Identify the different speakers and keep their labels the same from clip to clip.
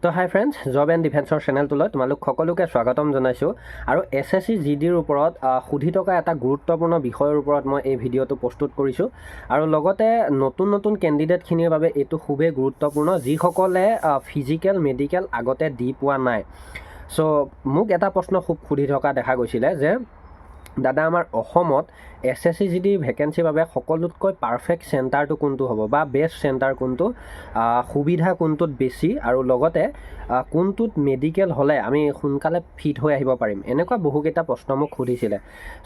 Speaker 1: তো হাই friends, job and ডিফেন্সৰ চেনেলটোলৈ তোমালোক সকলোকে স্বাগতম জনাইছোঁ। আৰু SSC GDৰ ওপৰত সুধি থকা এটা গুৰুত্বপূৰ্ণ বিষয়ৰ ওপৰত মই এই ভিডিঅ'টো প্ৰস্তুত কৰিছোঁ। আৰু লগতে নতুন কেণ্ডিডেটখিনিৰ বাবে এইটো খুবেই গুৰুত্বপূৰ্ণ, যিসকলে ফিজিকেল মেডিকেল আগতে দি পোৱা নাই। চ' মোক এটা প্ৰশ্ন খুব সুধি থকা দেখা গৈছিলে যে দাদা, আমাৰ অসমত SSC GD ভেকেঞ্চিৰ বাবে সকলোতকৈ পাৰফেক্ট চেণ্টাৰটো কোনটো হ'ব বা বেষ্ট চেণ্টাৰ কোনটো, সুবিধা কোনটোত বেছি, আৰু লগতে কোনটোত মেডিকেল হ'লে আমি সোনকালে ফিট হৈ আহিব পাৰিম, এনেকুৱা বহুকেইটা প্ৰশ্ন মোক সুধিছিলে।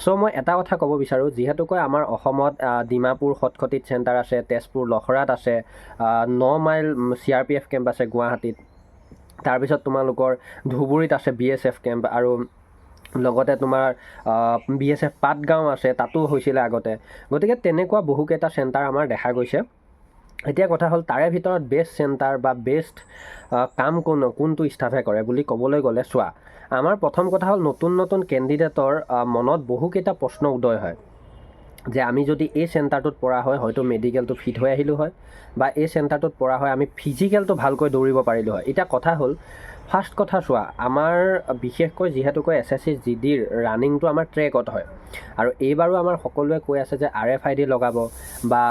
Speaker 1: চ' মই এটা কথা ক'ব বিচাৰোঁ, যিহেতুকৈ আমাৰ অসমত ডিমাপুৰ খটখটিত চেণ্টাৰ আছে, তেজপুৰ লখৰাত আছে, 9 মাইল CRPF কেম্প আছে গুৱাহাটীত, তাৰপিছত তোমালোকৰ ধুবুৰীত আছে BSF কেম্প, আৰু লগতে তোমাৰ BSF পাটগাঁও আছে, তাতো হৈছিলে আগতে। গতিকে তেনেকুৱা বহুকেইটা চেণ্টাৰ আমাৰ দেখা গৈছে। এতিয়া কথা হ'ল, তাৰে ভিতৰত বেষ্ট চেণ্টাৰ বা বেষ্ট কাম কোনটো ষ্টাফে কৰে বুলি ক'বলৈ গ'লে, চোৱা, আমাৰ প্ৰথম কথা হ'ল নতুন কেণ্ডিডেটৰ মনত বহুকেইটা প্ৰশ্ন উদয় হয় যে আমি যদি এই চেণ্টাৰটোত পৰা হয় হয়তো মেডিকেলটো ফিট হৈ আহিলোঁ হয়, বা এই চেণ্টাৰটোত পৰা হয় আমি ফিজিকেলটো ভালকৈ দৌৰিব পাৰিলোঁ হয়। এতিয়া কথা হ'ল, ফাৰ্ষ্ট কথা চোৱা, আমাৰ বিশেষকৈ যিহেতুকৈ SSC GDৰ ৰানিংটো আমাৰ ট্ৰেকত হয়, আৰু এইবাৰো আমাৰ সকলোৱে কৈ আছে যে RFID লগাব বা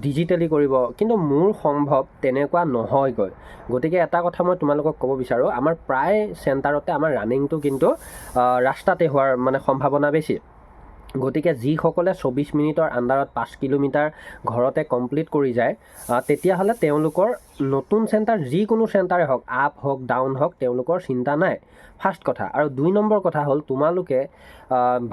Speaker 1: ডিজিটেলি কৰিব, কিন্তু মোৰ সম্ভৱ তেনেকুৱা নহয়গৈ। গতিকে এটা কথা মই তোমালোকক ক'ব বিচাৰোঁ, আমাৰ প্ৰায় চেণ্টাৰতে আমাৰ ৰানিংটো কিন্তু ৰাস্তাতে হোৱাৰ মানে সম্ভাৱনা বেছি। গতিকে যিসকলে 24 মিনিটৰ আণ্ডাৰত 5 কিলোমিটাৰ ঘৰতে কমপ্লিট কৰি যায়, তেতিয়াহ'লে তেওঁলোকৰ নতুন চেণ্টাৰ যিকোনো চেণ্টাৰে হওক, আপ হওক ডাউন হওক, তেওঁলোকৰ চিন্তা নাই, ফাৰ্ষ্ট কথা। আৰু 2 নম্বৰ কথা হ'ল, তোমালোকে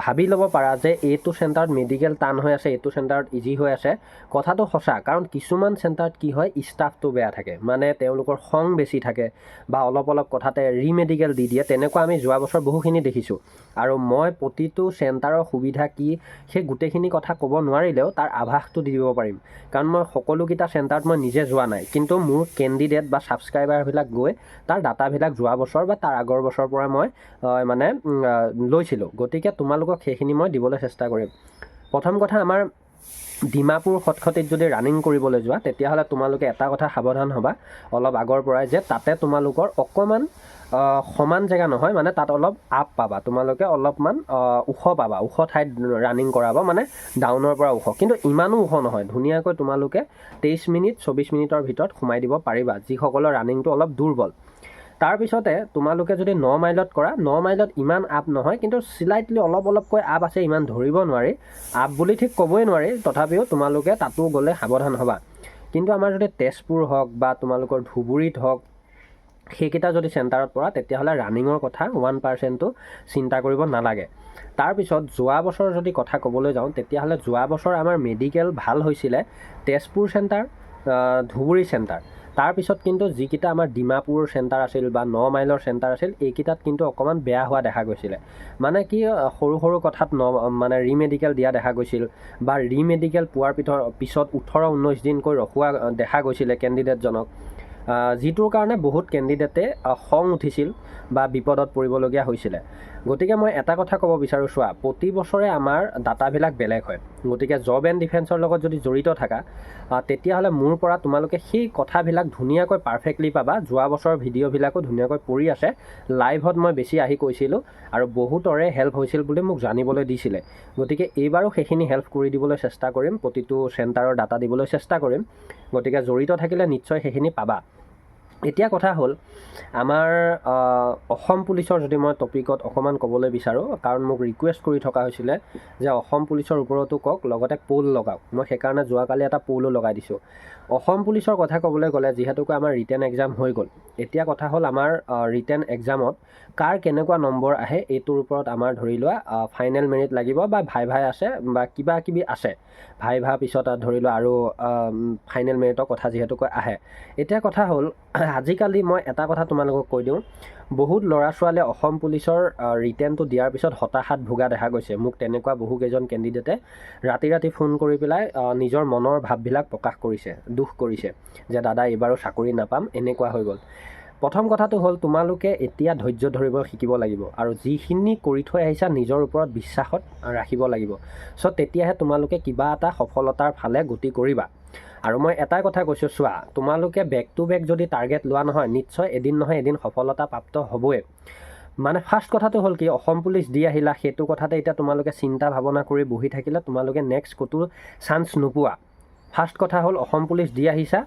Speaker 1: ভাবি ল'ব পাৰা যে এইটো চেণ্টাৰত মেডিকেল টান হৈ আছে, এইটো চেণ্টাৰত ইজি হৈ আছে। কথাটো সঁচা, কাৰণ কিছুমান চেণ্টাৰত কি হয়, ষ্টাফটো বেয়া থাকে, মানে তেওঁলোকৰ খং বেছি থাকে, বা অলপ কথাতে ৰিমেডিকেল দি দিয়ে। তেনেকুৱা আমি যোৱা বছৰ বহুখিনি দেখিছোঁ। আৰু মই প্ৰতিটো চেণ্টাৰৰ সুবিধা কি সেই গোটেইখিনি কথা ক'ব নোৱাৰিলেও তাৰ আভাসটো দি দিব পাৰিম, কাৰণ মই সকলোকেইটা চেণ্টাৰত মই নিজে যোৱা নাই, কিন্তু মোৰ কেণ্ডিডেট বা ছাবস্ক্ৰাইবাৰবিলাক গৈ তাৰ ডাটাবিলাক যোৱা বছৰ বা তাৰ আগৰ বছৰৰ পৰা মই মানে লৈছিলোঁ। গতিকে তোমালোকক সেইখিনি মই দিবলৈ চেষ্টা কৰিম। প্ৰথম কথা, আমাৰ ডিমাপুৰ খটখটিত যদি ৰানিং কৰিবলৈ যোৱা, তেতিয়াহ'লে তোমালোকে এটা কথা সাৱধান হ'বা অলপ আগৰ পৰাই, যে তাতে তোমালোকৰ অকণমান সমান জেগা নহয়, মানে তাত অলপ আপ পাবা, তোমালোকে অলপমান ওখ পাবা, ওখ ঠাইত ৰানিং কৰাব, মানে ডাউনৰ পৰা ওখ, কিন্তু ইমানো ওখ নহয়, ধুনীয়াকৈ তোমালোকে 23 মিনিট 24 মিনিটৰ ভিতৰত সোমাই দিব পাৰিবা, যিসকলৰ ৰানিংটো অলপ দুৰ্বল। তাৰপিছতে তোমালোকে যদি 9 মাইলত কৰা, 9 মাইলত ইমান আপ নহয়, কিন্তু স্লাইটলি অলপকৈ আপ আছে, ইমান ধৰিব নোৱাৰি, আপ বুলি ঠিক ক'বই নোৱাৰি, তথাপিও তোমালোকে তাতো গ'লে সাৱধান হ'বা। কিন্তু আমাৰ যদি তেজপুৰ হওক বা তোমালোকৰ ধুবুৰীত হওক, সেইকেইটা যদি চেণ্টাৰত পৰা, তেতিয়াহ'লে ৰানিঙৰ কথা 1%টো চিন্তা কৰিব নালাগে। তাৰপিছত যোৱা বছৰ যদি কথা ক'বলৈ যাওঁ, তেতিয়াহ'লে যোৱা বছৰ আমাৰ মেডিকেল ভাল হৈছিলে তেজপুৰ চেণ্টাৰ, ধুবুৰী চেণ্টাৰ। তাৰপিছত কিন্তু যিকেইটা আমাৰ ডিমাপুৰ চেণ্টাৰ আছিল বা 9 মাইলৰ চেণ্টাৰ আছিল, এইকেইটাত কিন্তু অকণমান বেয়া হোৱা দেখা গৈছিলে। মানে কি, সৰু কথাত মানে ৰিমেডিকেল দিয়া দেখা গৈছিল, বা ৰিমেডিকেল পোৱাৰ পিছত 18-19 দিনকৈ ৰখোৱা দেখা গৈছিলে কেণ্ডিডেটজনক, যিটোৰ কাৰণে বহুত কেণ্ডিডেটে খং উঠিছিল বা বিপদত পৰিবলগীয়া হৈছিলে। গতিকে মই এটা কথা ক'ব বিচাৰোঁ, চোৱা, প্ৰতি বছৰে আমাৰ ডাটাবিলাক বেলেগ হয়। গতিকে জব এণ্ড ডিফেন্সৰ লগত যদি জড়িত থাকা, তেতিয়াহ'লে মোৰ পৰা তোমালোকে সেই কথাবিলাক ধুনীয়াকৈ পাৰফেক্টলি পাবা। যোৱা বছৰৰ ভিডিঅ'বিলাকো ধুনীয়াকৈ পৰি আছে, লাইভত মই বেছি আহি কৈছিলোঁ, আৰু বহুতৰে হেল্প হৈছিল বুলি মোক জানিবলৈ দিছিলে। গতিকে এইবাৰো সেইখিনি হেল্প কৰি দিবলৈ চেষ্টা কৰিম, প্ৰতিটো চেণ্টাৰৰ ডাটা দিবলৈ চেষ্টা কৰিম। গতিকে জড়িত থাকিলে নিশ্চয় সেইখিনি পাবা। এতিয়া কথা হ'ল, আমাৰ অসম পুলিচৰ যদি মই টপিকত অকণমান ক'বলৈ বিচাৰোঁ, কাৰণ মোক ৰিকুৱেষ্ট কৰি থকা হৈছিলে যে অসম পুলিচৰ ওপৰতো কওক, লগতে পোল লগাওক। মই সেইকাৰণে যোৱাকালি এটা পোলো লগাই দিছোঁ। অসম পুলিচৰ কথা ক'বলৈ গ'লে, যিহেতুকৈ আমাৰ ৰিটেন এক্সাম হৈ গ'ল, এতিয়া কথা হ'ল, আমাৰ ৰিটেন এক্সামত কাৰ কেনেকুৱা নম্বৰ আহে এইটোৰ ওপৰত আমাৰ ধৰি লোৱা ফাইনেল মেৰিট লাগিব, বা ভাই আছে, বা কিবা কিবি আছে, ভাইভা পিছত ধৰি লোৱা আৰু ফাইনেল মেৰিটৰ কথা যিহেতুকৈ আহে। এতিয়া কথা হ'ল, আজিকালি মই এটা কথা তোমালোকক কৈ দিওঁ, বহুত ল'ৰা ছোৱালীয়ে অসম পুলিচৰ ৰিটেনটো দিয়াৰ পিছত হতাশাত ভোগা দেখা গৈছে। মোক তেনেকুৱা বহুকেইজন কেণ্ডিডেটে ৰাতি ফোন কৰি পেলাই নিজৰ মনৰ ভাৱবিলাক প্ৰকাশ কৰিছে, দুখ কৰিছে যে দাদা এইবাৰো চাকৰি নাপাম, এনেকুৱা হৈ গ'ল। প্ৰথম কথাটো হ'ল, তোমালোকে এতিয়া ধৈৰ্য ধৰিব শিকিব লাগিব, আৰু যিখিনি কৰি থৈ আহিছা নিজৰ ওপৰত বিশ্বাসত ৰাখিব লাগিব। চ' তেতিয়াহে তোমালোকে কিবা এটা সফলতাৰ ফালে গতি কৰিবা। আৰু মই এটাই কথা কৈছোঁ, চোৱা, তোমালোকে বেক টু বেক যদি টাৰ্গেট লোৱা নহয়, নিশ্চয় এদিন নহয় এদিন সফলতা প্ৰাপ্ত হ'বই। মানে ফাৰ্ষ্ট কথাটো হ'ল কি, অসম পুলিচ দি আহিলা, সেইটো কথাতে এতিয়া তোমালোকে চিন্তা ভাৱনা কৰি বহি থাকিলে তোমালোকে নেক্সট ক'তো চান্স নোপোৱা। ফাৰ্ষ্ট কথা হ'ল অসম পুলিচ দি আহিছা,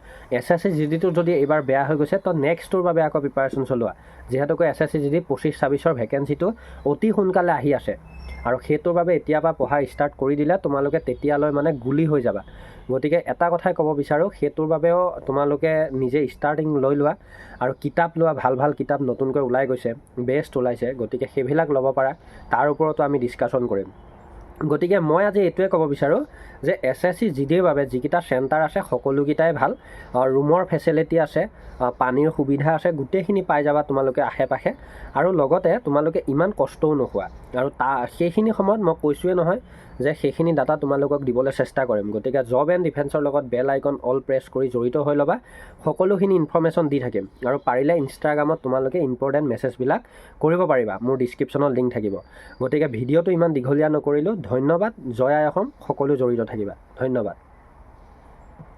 Speaker 1: SSC GDটো যদি এইবাৰ বেয়া হৈ গৈছে, তো নেক্সটটোৰ বাবে আকৌ প্ৰিপাৰেশ্যন চলোৱা। যিহেতুকৈ SSC GD 25-26ৰ ভেকেঞ্চিটো অতি সোনকালে আহি আছে, আৰু সেইটোৰ বাবে এতিয়াৰ পৰা পঢ়া ষ্টাৰ্ট কৰি দিলে তোমালোকে তেতিয়ালৈ মানে গুলি হৈ যাবা। গতিকে এটা কথাই ক'ব বিচাৰোঁ, সেইটোৰ বাবেও তোমালোকে নিজে ষ্টাৰ্টিং লৈ লোৱা, আৰু কিতাপ লোৱা, ভাল ভাল কিতাপ নতুনকৈ ওলাই গৈছে, বেষ্ট ওলাইছে, গতিকে সেইবিলাক ল'ব পাৰা। তাৰ ওপৰতো আমি ডিছকাশ্যন কৰিম। গতিকে মই আজি এইটোৱে ক'ব বিচাৰোঁ যে SSC GDৰ বাবে যিকেইটা চেণ্টাৰ আছে সকলোকেইটাই ভাল, ৰুমৰ ফেচিলিটি আছে, পানীৰ সুবিধা আছে, গোটেইখিনি পাই যাবা তোমালোকে আশে পাশে, আৰু লগতে তোমালোকে ইমান কষ্টও নোখোৱা। আৰু সেইখিনি সময়ত মই কৈছোঁৱে নহয় যে সেইখিনি ডাটা তোমালোকক দিবলৈ চেষ্টা কৰিম। গতিকে জব এণ্ড ডিফেন্সৰ লগত বেল আইকন অল প্ৰেছ কৰি জড়িত হৈ ল'বা, সকলোখিনি ইনফৰ্মেশ্যন দি থাকিম। আৰু পাৰিলে ইনষ্টাগ্ৰামত তোমালোকে ইম্পৰ্টেণ্ট মেছেজবিলাক কৰিব পাৰিবা, মোৰ ডিছক্ৰিপশ্যনত লিংক থাকিব। গতিকে ভিডিঅ'টো ইমান দীঘলীয়া নকৰিলোঁ, ধন্যবাদ। জয় আই অসম, সকলো জড়িত থাকিবা, ধন্যবাদ।